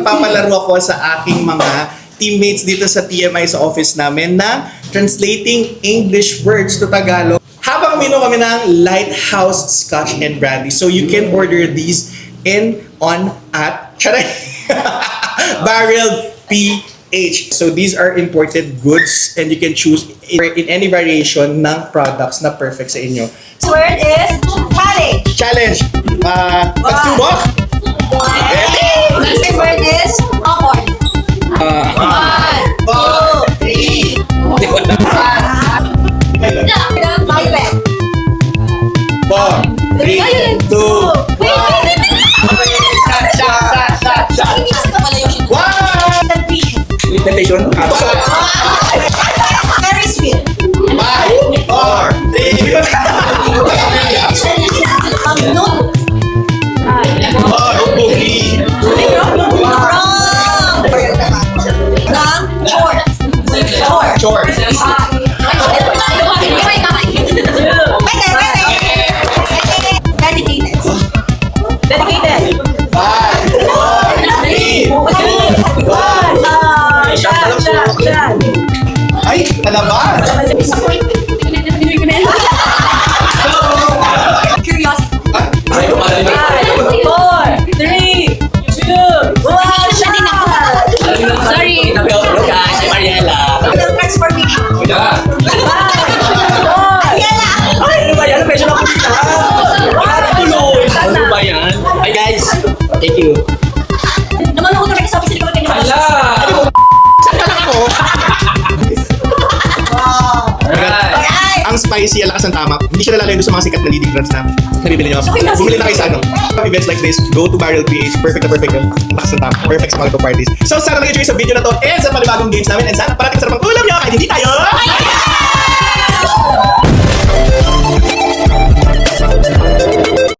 magpapalaro ako sa aking mga teammates dito sa TMI sa office namin na translating English words to Tagalog. Habang uminom kami ng Lighthouse Scotch and Brandy. So you can order these at Barrel PH. So these are imported goods and you can choose in any variation ng products na perfect sa inyo. Word is challenge. Challenge! Pagsubok! Next word is awkward. 1, 2, 3. Violent. 4, 3, 2, Wait. Temptation. Very sweet. 5, 4, 3, Note. Wrong. Short. Dedicated. 5, 4, 3, ay, palabas! Curiosity. 5, 4, 3, 2, 1. Sorry. Hello guys, I'm Mariela. Transformation. Ano ba yan? Medyo nakakita. Tuloy. Ano ba yan? Hi guys. Thank you. Naman ako na sa office ko kanina. Hala. Ang spicy, ang lakas ng tama. Hindi siya nalalayo sa mga sikat na leading brands na nabibili nyo. Bumili na kayo sa events like this, go to Barrel PH. Perfect na perfect yun. Ang lakas ng tama. Perfect sa mga parties. So sana nag-enjoy sa video na to and sa panibagong games namin and sana parating sa pang ulam nyo kahit hindi tayo